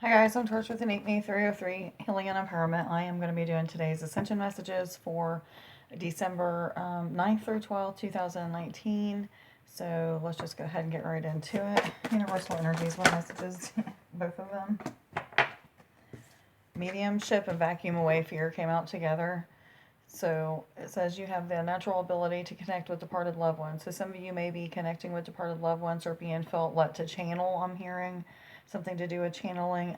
Hi guys, I'm Torch with Innate Me 303 Healing and Empowerment. I am going to be doing today's Ascension Messages for December 9th through 12th, 2019. So let's just go ahead and get right into it. Universal Energies, what messages? Both of them. Mediumship and vacuum away fear came out together. So it says you have the natural ability to connect with departed loved ones. So some of you may be connecting with departed loved ones or being felt led to channel, I'm hearing. Something to do with channeling.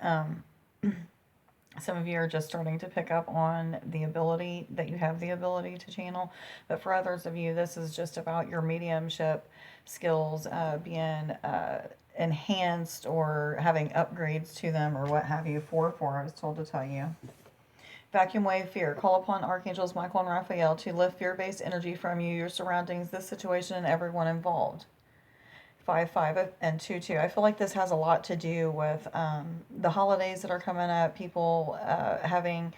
Some of you are just starting to pick up on the ability that you have the ability to channel. But for others of you, this is just about your mediumship skills being enhanced or having upgrades to them or what have you. 4-4, I was told to tell you. Vacuum wave fear. Call upon Archangels Michael and Raphael to lift fear-based energy from you, your surroundings, this situation, and everyone involved. 5-5 and 2-2. I feel like this has a lot to do with the holidays that are coming up, people having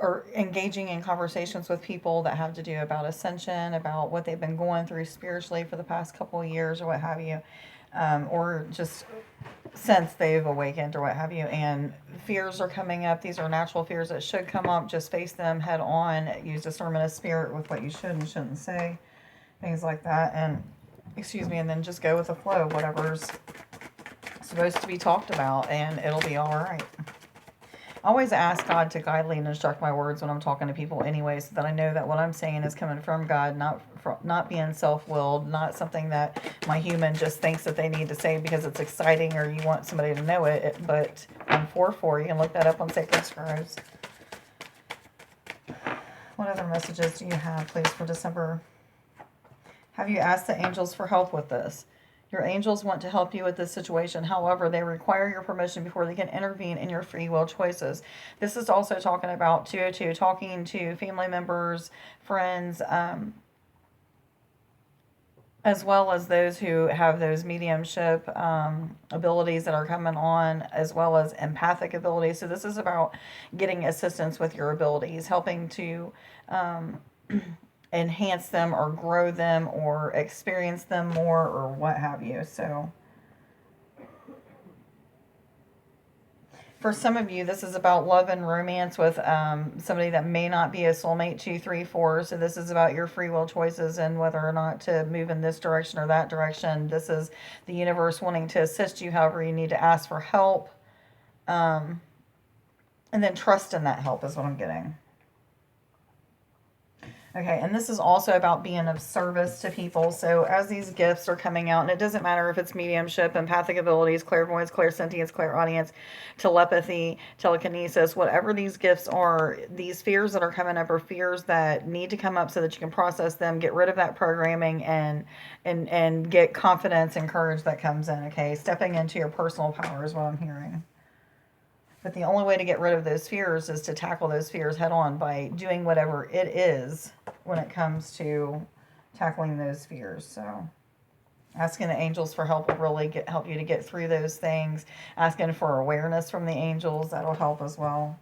or engaging in conversations with people that have to do about ascension, about what they've been going through spiritually for the past couple of years or what have you, or just since they've awakened or what have you. And fears are coming up. These are natural fears that should come up. Just face them head on. Use discernment of spirit with what you should and shouldn't say, things like that. And and then just go with the flow, whatever's supposed to be talked about, and it'll be all right. I always ask God to guide, lead, and instruct my words when I'm talking to people anyway, so that I know that what I'm saying is coming from God, not being self-willed, not something that my human just thinks that they need to say because it's exciting or you want somebody to know it. But on 4-4, you can look that up on Sacred Scribes. What other messages do you have, please, for December? Have you asked the angels for help with this? Your angels want to help you with this situation. However, they require your permission before they can intervene in your free will choices. This is also talking about 202, talking to family members, friends, as well as those who have those mediumship abilities that are coming on, as well as empathic abilities. So this is about getting assistance with your abilities, helping to enhance them or grow them or experience them more or what have you. So for some of you, this is about love and romance with somebody that may not be a soulmate. 2, 3, 4. So this is about your free will choices and whether or not to move in this direction or that direction. This is the universe wanting to assist you. However, you need to ask for help, and then trust in that help is what I'm getting. Okay, and this is also about being of service to people. So as these gifts are coming out, and it doesn't matter if it's mediumship, empathic abilities, clairvoyance, clairsentience, clairaudience, telepathy, telekinesis, whatever these gifts are, these fears that are coming up are fears that need to come up so that you can process them, get rid of that programming, and get confidence and courage that comes in, okay? Stepping into your personal power is what I'm hearing. But the only way to get rid of those fears is to tackle those fears head on by doing whatever it is when it comes to tackling those fears. So asking the angels for help will really help you to get through those things. Asking for awareness from the angels, that'll help as well.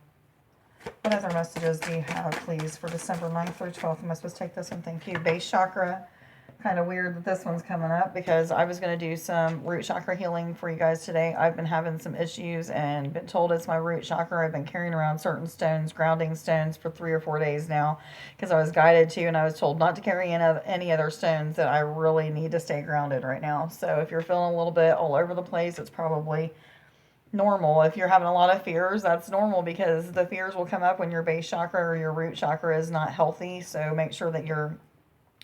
What other messages do you have, please, for December 9th through 12th? Am I supposed to take this one? Thank you. Base chakra. Kind of weird that this one's coming up because I was going to do some root chakra healing for you guys today. I've been having some issues and been told it's my root chakra. I've been carrying around certain stones, grounding stones, for 3 or 4 days now because I was guided to, and I was told not to carry any other stones, that I really need to stay grounded right now. So if you're feeling a little bit all over the place, it's probably normal. If you're having a lot of fears, that's normal because the fears will come up when your base chakra or your root chakra is not healthy. So make sure that you're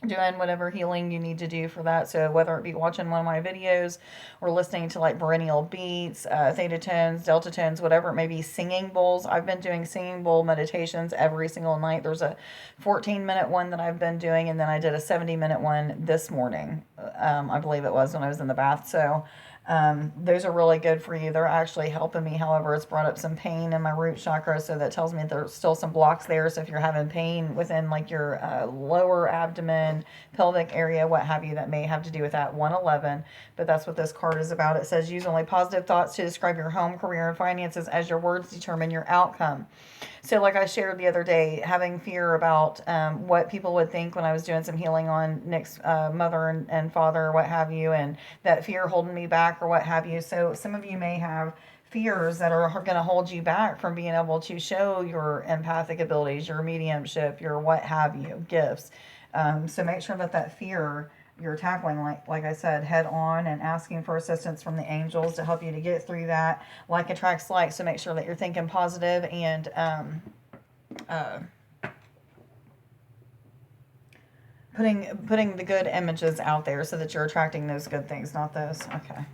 doing whatever healing you need to do for that. So whether it be watching one of my videos or listening to like perennial beats, theta tones, delta tones, whatever it may be, singing bowls. I've been doing singing bowl meditations every single night. There's a 14-minute one that I've been doing, and then I did a 70-minute one this morning. I believe it was when I was in the bath. So those are really good for you. They're actually helping me. However, it's brought up some pain in my root chakra, so that tells me there's still some blocks there. So if you're having pain within like your lower abdomen, pelvic area, what have you, that may have to do with that. 111. But that's what this card is about. It says use only positive thoughts to describe your home, career, and finances, as your words determine your outcome. So like I shared the other day, having fear about what people would think when I was doing some healing on Nick's mother and father, what have you, and that fear holding me back or what have you. So some of you may have fears that are going to hold you back from being able to show your empathic abilities, your mediumship, your what have you, gifts. So make sure that that fear you're tackling, like I said, head on, and asking for assistance from the angels to help you to get through that. Like attracts like, so make sure that you're thinking positive and uh, putting the good images out there so that you're attracting those good things, not those. Okay.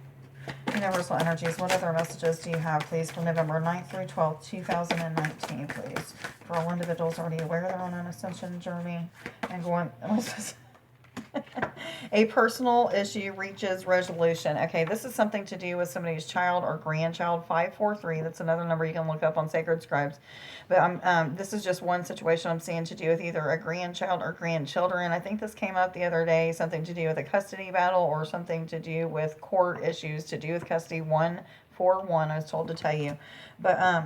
Universal energies, what other messages do you have, please, for November 9th through 12th, 2019, please? For all individuals already aware they're on an ascension journey and going... A personal issue reaches resolution. Okay, this is something to do with somebody's child or grandchild. 543. That's another number you can look up on Sacred Scribes. But this is just one situation I'm seeing to do with either a grandchild or grandchildren. I think this came up the other day, something to do with a custody battle or something to do with court issues to do with custody. 141, I was told to tell you. But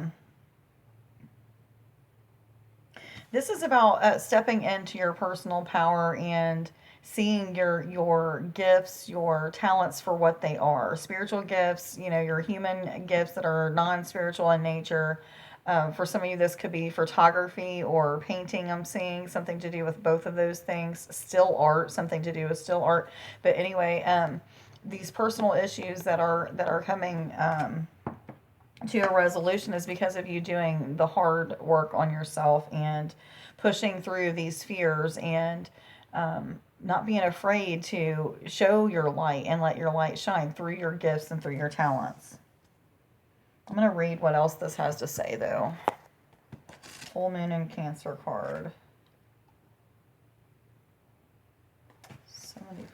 this is about stepping into your personal power and seeing your gifts, your talents for what they are. Spiritual gifts, your human gifts that are non-spiritual in nature. For some of you, this could be photography or painting. I'm seeing something to do with both of those things. Still art, something to do with still art. But anyway, these personal issues that are coming to a resolution is because of you doing the hard work on yourself and pushing through these fears and not being afraid to show your light and let your light shine through your gifts and through your talents. I'm going to read what else this has to say, though. Full Moon and Cancer card. 74.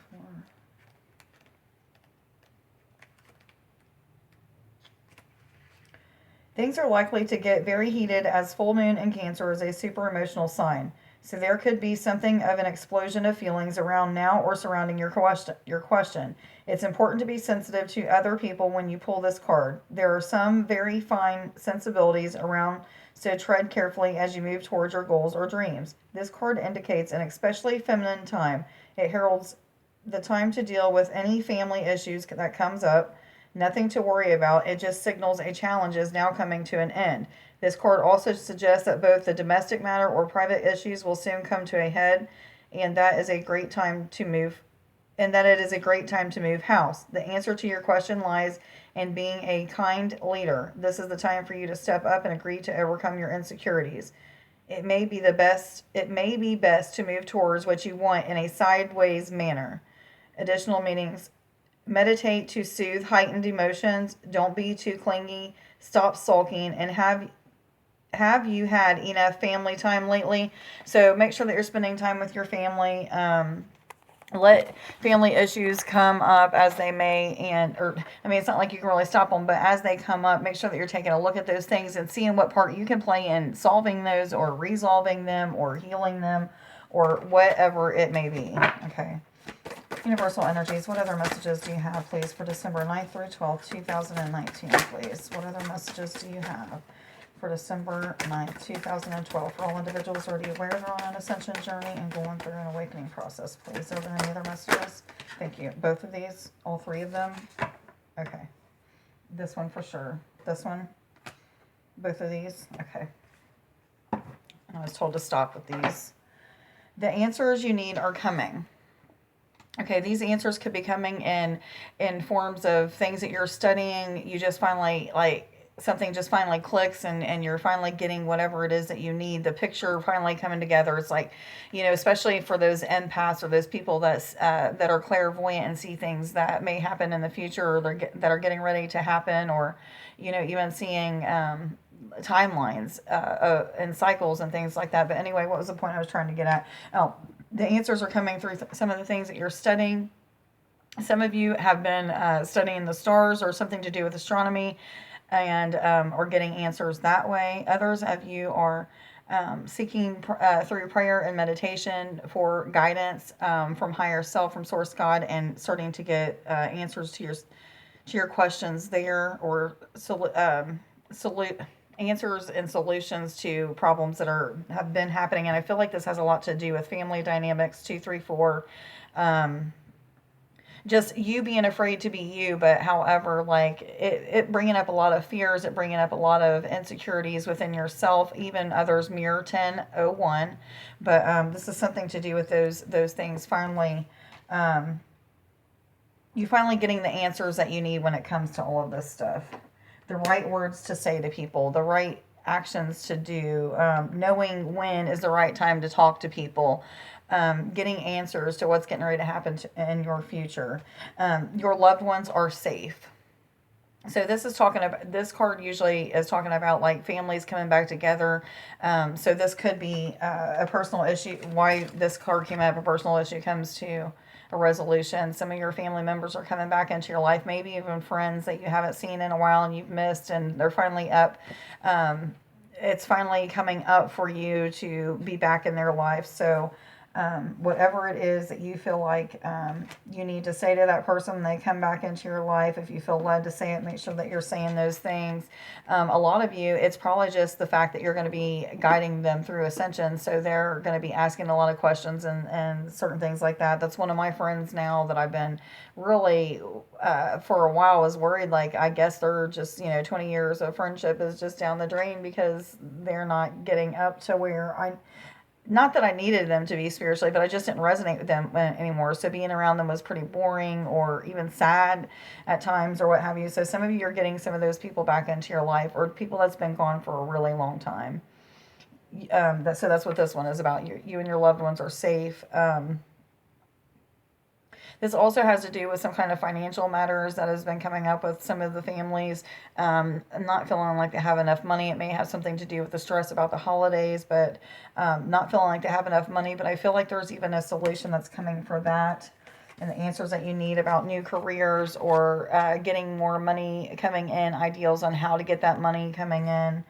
Things are likely to get very heated as full moon in Cancer is a super emotional sign. So there could be something of an explosion of feelings around now or surrounding your question. It's important to be sensitive to other people when you pull this card. There are some very fine sensibilities around, so tread carefully as you move towards your goals or dreams. This card indicates an especially feminine time. It heralds the time to deal with any family issues that comes up. Nothing to worry about. It just signals a challenge is now coming to an end. This card also suggests that both the domestic matter or private issues will soon come to a head, and that is a great time to move, and that it is a great time to move house. The answer to your question lies in being a kind leader. This is the time for you to step up and agree to overcome your insecurities. It may be best to move towards what you want in a sideways manner. Additional meanings. Meditate to soothe heightened emotions. Don't be too clingy. Stop sulking. And have you had enough family time lately? So make sure that you're spending time with your family. Let family issues come up as they may, it's not like you can really stop them, but as they come up, make sure that you're taking a look at those things and seeing what part you can play in solving those or resolving them or healing them or whatever it may be. Okay. Universal energies, what other messages do you have, please, for December 9th through 12th, 2019, please? What other messages do you have for December 9th, 2012, for all individuals already aware they're on an ascension journey and going through an awakening process, please? Are there any other messages? Thank you. Both of these? All three of them? Okay. This one for sure. This one? Both of these? Okay. I was told to stop with these. The answers you need are coming. Okay, these answers could be coming in forms of things that you're studying. You just finally, something just finally clicks and you're finally getting whatever it is that you need. The picture finally coming together. It's like, especially for those empaths or those people that are clairvoyant and see things that may happen in the future or that are getting ready to happen, or, even seeing timelines and cycles and things like that. But anyway, what was the point I was trying to get at? Oh, the answers are coming through some of the things that you're studying. Some of you have been studying the stars or something to do with astronomy and or getting answers that way. Others of you are seeking through prayer and meditation for guidance from higher self, from source God, and starting to get answers to your questions there, or answers and solutions to problems that have been happening. And I feel like this has a lot to do with family dynamics, 2, 3, 4. just you being afraid to be you, but however, like it bringing up a lot of fears, it bringing up a lot of insecurities within yourself, even others. Mirror 1001, but this is something to do with those things. Finally, you finally getting the answers that you need when it comes to all of this stuff, the right words to say to people, the right actions to do, knowing when is the right time to talk to people, getting answers to what's getting ready to happen in your future. Your loved ones are safe. So this is talking about, this card usually is talking about like families coming back together. So this could be a personal issue. Why this card came up, a personal issue comes to a resolution. Some of your family members are coming back into your life, maybe even friends that you haven't seen in a while and you've missed, and they're finally up. It's finally coming up for you to be back in their life. So whatever it is that you feel like you need to say to that person when they come back into your life, if you feel led to say it, make sure that you're saying those things. A lot of you, it's probably just the fact that you're going to be guiding them through Ascension, so they're going to be asking a lot of questions and certain things like that. That's one of my friends now that I've been really, for a while, was worried, like, I guess they're just, 20 years of friendship is just down the drain because they're not getting up to where not that I needed them to be spiritually, but I just didn't resonate with them anymore. So being around them was pretty boring or even sad at times or what have you. So some of you are getting some of those people back into your life, or people that's been gone for a really long time. So that's what this one is about. You and your loved ones are safe. This also has to do with some kind of financial matters that has been coming up with some of the families. Not feeling like they have enough money. It may have something to do with the stress about the holidays, but not feeling like they have enough money. But I feel like there's even a solution that's coming for that, and the answers that you need about new careers or getting more money coming in, ideals on how to get that money coming in.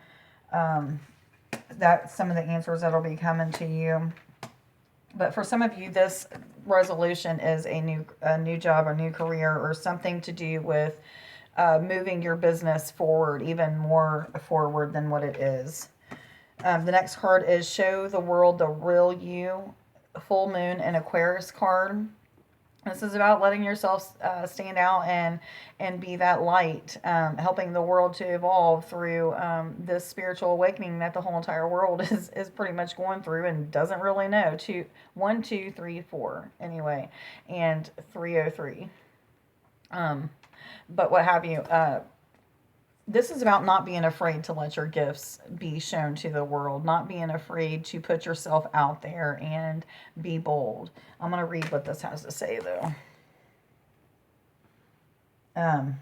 That's some of the answers that'll be coming to you. But for some of you, this resolution is a new job or new career, or something to do with moving your business forward, even more forward than what it is. The next card is Show the World the Real You, Full Moon and Aquarius card. This is about letting yourself stand out and be that light, helping the world to evolve through this spiritual awakening that the whole entire world is pretty much going through and doesn't really know. 1, 2, 3, 4 anyway, and 303. But what have you? This is about not being afraid to let your gifts be shown to the world, not being afraid to put yourself out there and be bold. I'm going to read what this has to say, though. I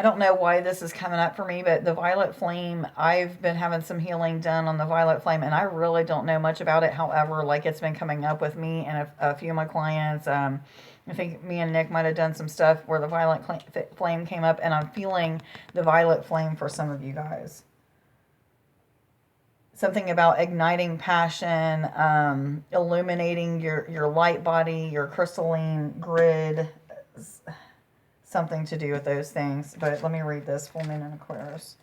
don't know why this is coming up for me, but the violet flame, I've been having some healing done on the violet flame, and I really don't know much about it. However, like, it's been coming up with me and a few of my clients. I think me and Nick might have done some stuff where the violet flame came up, and I'm feeling the violet flame for some of you guys. Something about igniting passion, illuminating your light body, your crystalline grid, something to do with those things. But let me read this. Full Moon in Aquarius.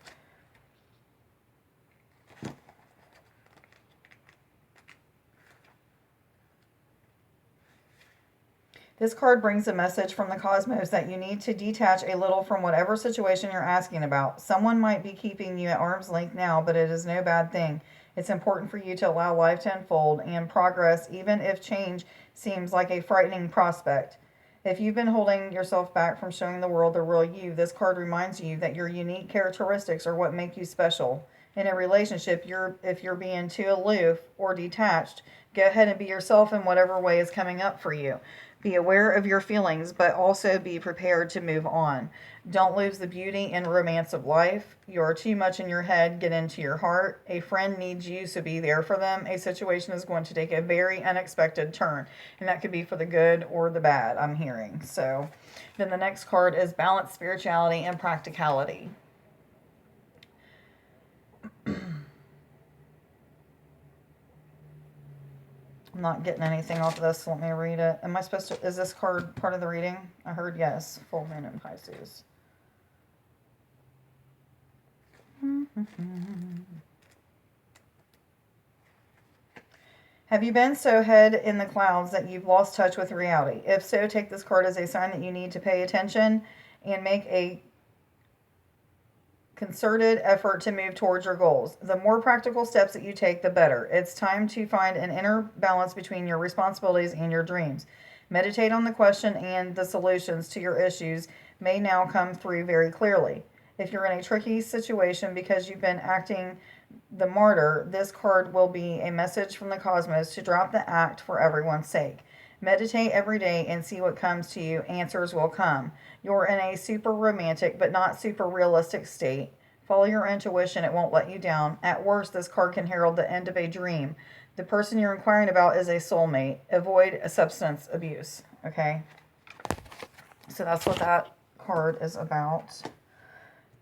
This card brings a message from the cosmos that you need to detach a little from whatever situation you're asking about. Someone might be keeping you at arm's length now, but it is no bad thing. It's important for you to allow life to unfold and progress, even if change seems like a frightening prospect. If you've been holding yourself back from showing the world the real you, this card reminds you that your unique characteristics are what make you special. In a relationship, if you're being too aloof or detached, go ahead and be yourself in whatever way is coming up for you. Be aware of your feelings, but also be prepared to move on. Don't lose the beauty and romance of life. You are too much in your head. Get into your heart. A friend needs you, so be there for them. A situation is going to take a very unexpected turn, and that could be for the good or the bad, I'm hearing. So then the next card is Balance, Spirituality, and Practicality. I'm not getting anything off of this, so let me read it. Am I supposed to, is this card part of the reading? I heard yes. Full Moon in Pisces. Have you been so head in the clouds that you've lost touch with reality? If so, take this card as a sign that you need to pay attention and make a concerted effort to move towards your goals. The more practical steps that you take, the better. It's time to find an inner balance between your responsibilities and your dreams. Meditate on the question, and the solutions to your issues may now come through very clearly. If you're in a tricky situation because you've been acting the martyr, this card will be a message from the cosmos to drop the act for everyone's sake. Meditate every day and see what comes to you. Answers will come. You're in a super romantic but not super realistic state. Follow your intuition, it won't let you down. At worst, this card can herald the end of a dream. The person you're inquiring about is a soulmate. Avoid substance abuse. Okay? So that's what that card is about.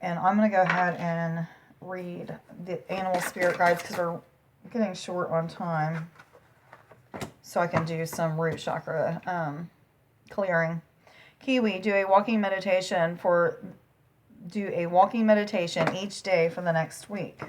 And I'm going to go ahead and read the animal spirit guides because we're getting short on time. So I can do some root chakra clearing. Kiwi, do a walking meditation each day for the next week.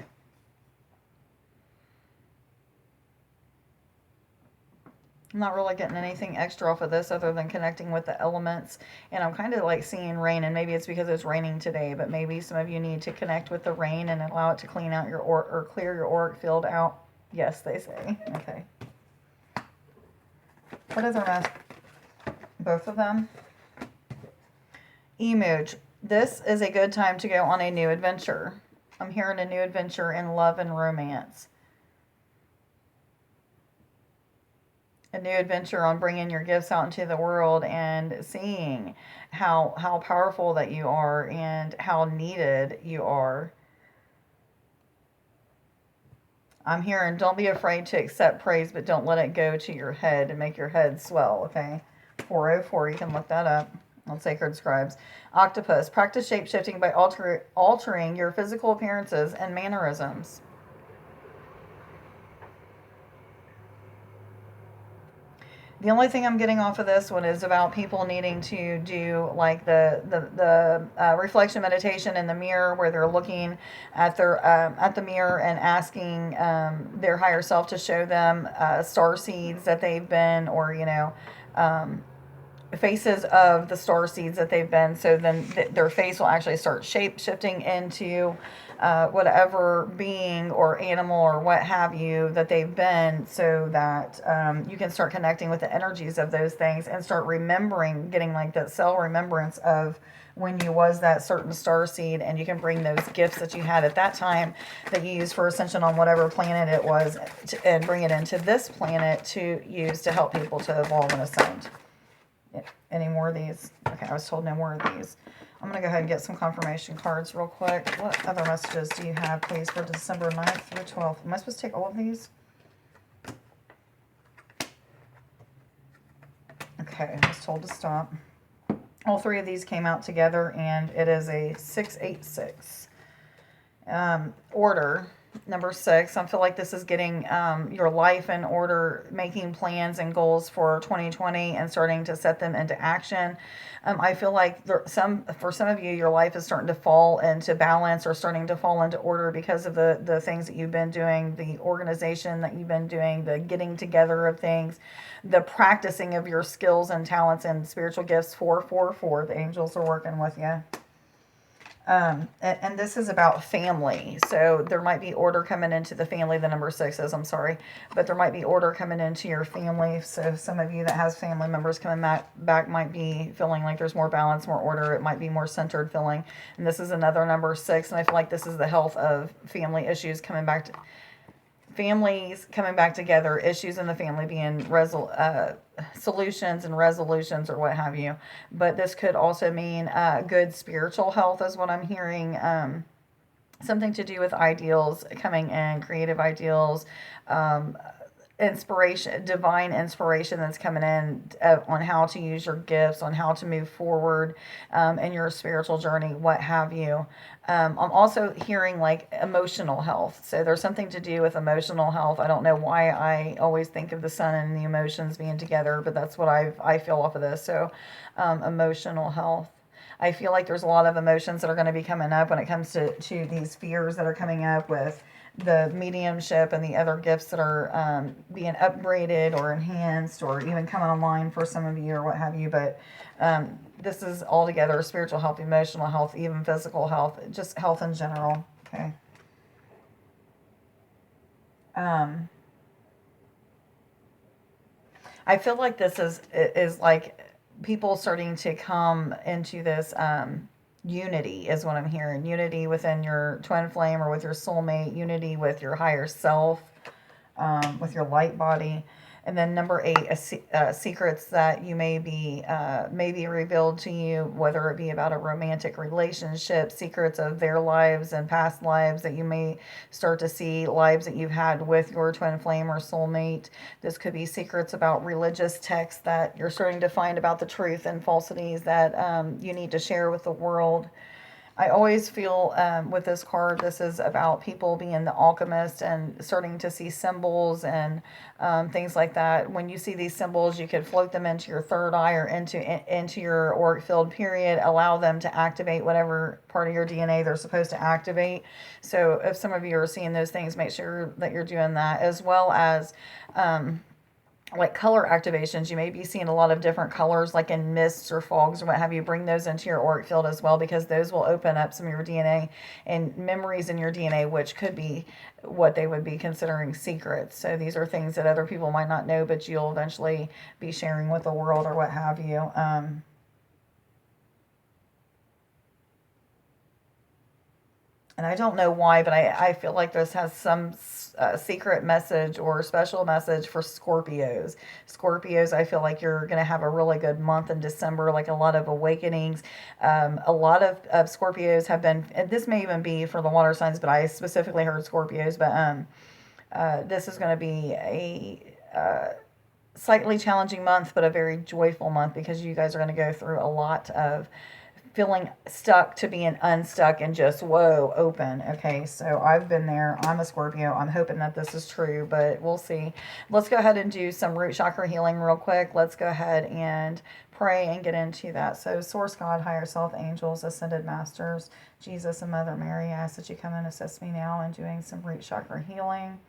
I'm not really getting anything extra off of this other than connecting with the elements. And I'm kind of like seeing rain, and maybe it's because it's raining today, but maybe some of you need to connect with the rain and allow it to clean out your or clear your auric field out. Yes, they say. Okay. What is our mess? Both of them. Emoji. This is a good time to go on a new adventure. I'm hearing a new adventure in love and romance. A new adventure on bringing your gifts out into the world and seeing how powerful that you are and how needed you are. I'm hearing, don't be afraid to accept praise, but don't let it go to your head and make your head swell, okay? 404, you can look that up on Sacred Scribes. Octopus, practice shape-shifting by altering your physical appearances and mannerisms. The only thing I'm getting off of this one is about people needing to do like the reflection meditation in the mirror, where they're looking at the mirror and asking their higher self to show them star seeds that they've been, or faces of the star seeds that they've been. So then their face will actually start shape shifting into whatever being or animal or what have you that they've been, so that you can start connecting with the energies of those things and start remembering, getting like that cell remembrance of when you was that certain star seed, and you can bring those gifts that you had at that time that you used for ascension on whatever planet it was, and bring it into this planet to use to help people to evolve and ascend. Any more of these? Okay, I was told no more of these. I'm going to go ahead and get some confirmation cards real quick. What other messages do you have, please, for December 9th through 12th? Am I supposed to take all of these? Okay, I was told to stop. All three of these came out together, and it is a 686. Order. Number 6, I feel like this is getting your life in order, making plans and goals for 2020 and starting to set them into action. I feel like for some of you, your life is starting to fall into balance or starting to fall into order because of the things that you've been doing, the organization that you've been doing, the getting together of things, the practicing of your skills and talents and spiritual gifts. 444, the angels are working with you. And this is about family. So there might be order coming into the family. The number 6 is, I'm sorry, but there might be order coming into your family. So some of you that has family members coming back might be feeling like there's more balance, more order. It might be more centered feeling. And this is another number 6. And I feel like this is the health of family issues coming back to families coming back together, issues in the family being solutions and resolutions or what have you. But this could also mean good spiritual health is what I'm hearing. Something to do with ideals coming in, creative ideals, inspiration, divine inspiration that's coming in on how to use your gifts, on how to move forward in your spiritual journey, what have you. I'm also hearing like emotional health. So there's something to do with emotional health. I don't know why I always think of the sun and the emotions being together, but that's what I feel off of this. So emotional health. I feel like there's a lot of emotions that are going to be coming up when it comes to these fears that are coming up with the mediumship and the other gifts that are being upgraded or enhanced or even coming online for some of you or what have you. But this is altogether spiritual health, emotional health, even physical health, just health in general. Okay. I feel like this is like people starting to come into this unity is what I'm hearing. Unity within your twin flame or with your soulmate, unity with your higher self, with your light body. And then number 8, secrets that you may be revealed to you, whether it be about a romantic relationship, secrets of their lives and past lives that you may start to see, lives that you've had with your twin flame or soulmate. This could be secrets about religious texts that you're starting to find about the truth and falsities that you need to share with the world. I always feel with this card, this is about people being the alchemist and starting to see symbols and things like that. When you see these symbols, you could float them into your third eye or into your auric field, period. Allow them to activate whatever part of your DNA they're supposed to activate. So if some of you are seeing those things, make sure that you're doing that, as well as like color activations. You may be seeing a lot of different colors, like in mists or fogs or what have you. Bring those into your auric field as well, because those will open up some of your DNA and memories in your DNA, which could be what they would be considering secrets. So these are things that other people might not know, but you'll eventually be sharing with the world or what have you. And I don't know why, but I feel like this has some secret message or special message for Scorpios. Scorpios, I feel like you're going to have a really good month in December, like a lot of awakenings. A lot of Scorpios have been, and this may even be for the water signs, but I specifically heard Scorpios, but this is going to be a slightly challenging month, but a very joyful month, because you guys are going to go through a lot of feeling stuck to being unstuck and just whoa open. Okay, so I've been there. I'm a Scorpio. I'm hoping that this is true, but we'll see. Let's go ahead and do some root chakra healing real quick. Let's go ahead and pray and get into that. So source, God, higher self, angels, ascended masters, Jesus, and Mother Mary, I ask that you come and assist me now in doing some root chakra healing.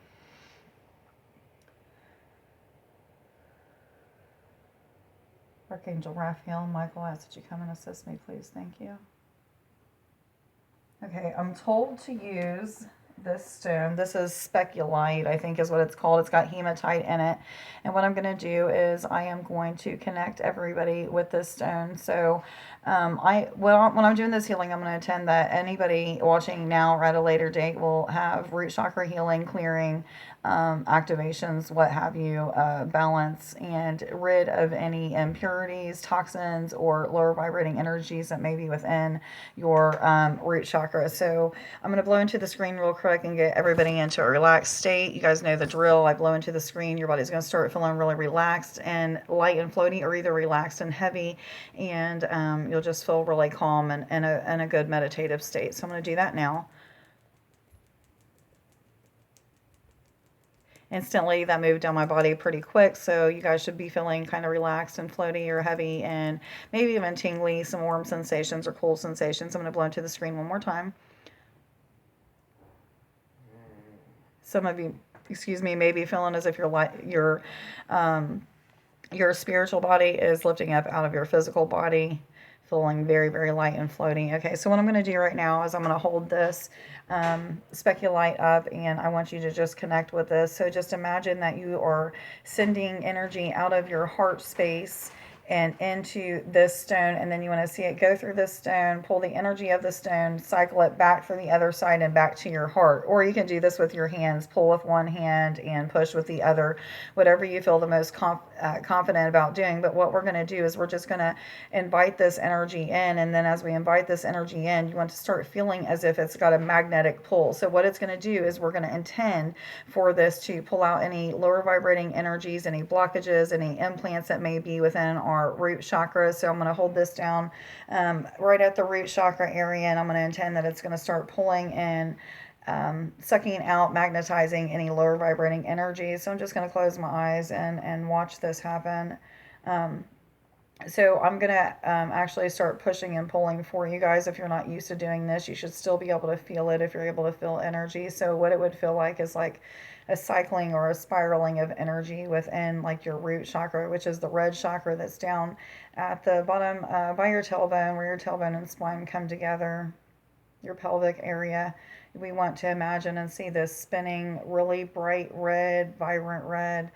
Archangel Raphael, Michael, I ask that you come and assist me, please. Thank you. Okay, I'm told to use this stone. This is speculite, I think is what it's called. It's got hematite in it. And what I'm going to do is I am going to connect everybody with this stone. So when I'm doing this healing, I'm going to intend that anybody watching now or at a later date will have root chakra healing, clearing, activations, what have you, balance, and rid of any impurities, toxins, or lower vibrating energies that may be within your root chakra. So I'm going to blow into the screen real quick and get everybody into a relaxed state. You guys know the drill. I blow into the screen. Your body's going to start feeling really relaxed and light and floaty, or either relaxed and heavy, and you'll just feel really calm and in a good meditative state. So I'm going to do that now. Instantly, that moved down my body pretty quick, so you guys should be feeling kind of relaxed and floaty or heavy and maybe even tingly, some warm sensations or cool sensations. I'm going to blow into the screen one more time. Some of you, excuse me, may be feeling as if your spiritual body is lifting up out of your physical body, feeling very, very light and floating. Okay, so what I'm going to do right now is I'm going to hold this speculite up, and I want you to just connect with this. So just imagine that you are sending energy out of your heart space and into this stone, and then you want to see it go through this stone, pull the energy of the stone, cycle it back from the other side and back to your heart. Or you can do this with your hands, pull with one hand and push with the other, whatever you feel the most confident about doing. But what we're going to do is we're just going to invite this energy in, and then as we invite this energy in, you want to start feeling as if it's got a magnetic pull. So what it's going to do is we're going to intend for this to pull out any lower vibrating energies, any blockages, any implants that may be within our root chakra. So I'm going to hold this down right at the root chakra area, and I'm going to intend that it's going to start pulling and sucking out, magnetizing any lower vibrating energies. So I'm just going to close my eyes and watch this happen. So I'm going to actually start pushing and pulling for you guys. If you're not used to doing this, you should still be able to feel it if you're able to feel energy. So what it would feel like is like a cycling or a spiraling of energy within like your root chakra, which is the red chakra that's down at the bottom by your tailbone, where your tailbone and spine come together, your pelvic area. We want to imagine and see this spinning really bright red, vibrant red,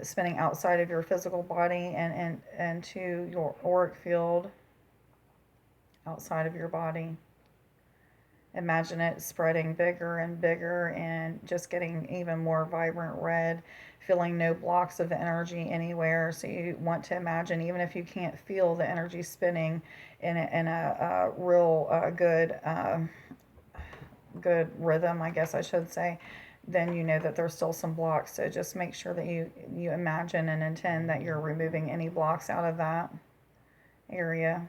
spinning outside of your physical body and to your auric field outside of your body. Imagine it spreading bigger and bigger and just getting even more vibrant red, feeling no blocks of energy anywhere. So you want to imagine, even if you can't feel the energy spinning in a real good rhythm, I guess I should say, then you know that there's still some blocks. So just make sure that you imagine and intend that you're removing any blocks out of that area.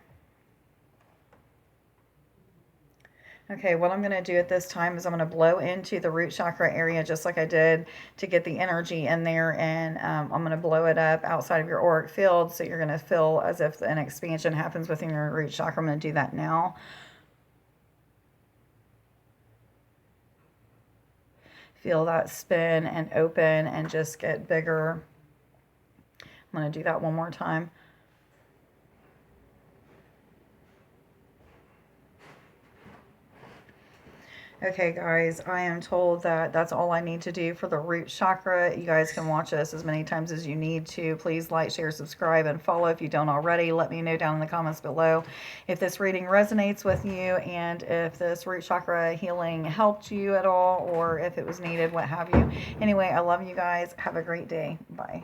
Okay, what I'm going to do at this time is I'm going to blow into the root chakra area just like I did to get the energy in there, and I'm going to blow it up outside of your auric field, so you're going to feel as if an expansion happens within your root chakra. I'm going to do that now. Feel that spin and open and just get bigger. I'm going to do that one more time. Okay, guys, I am told that that's all I need to do for the root chakra. You guys can watch this as many times as you need to. Please like, share, subscribe, and follow if you don't already. Let me know down in the comments below if this reading resonates with you and if this root chakra healing helped you at all or if it was needed, what have you. Anyway, I love you guys. Have a great day. Bye.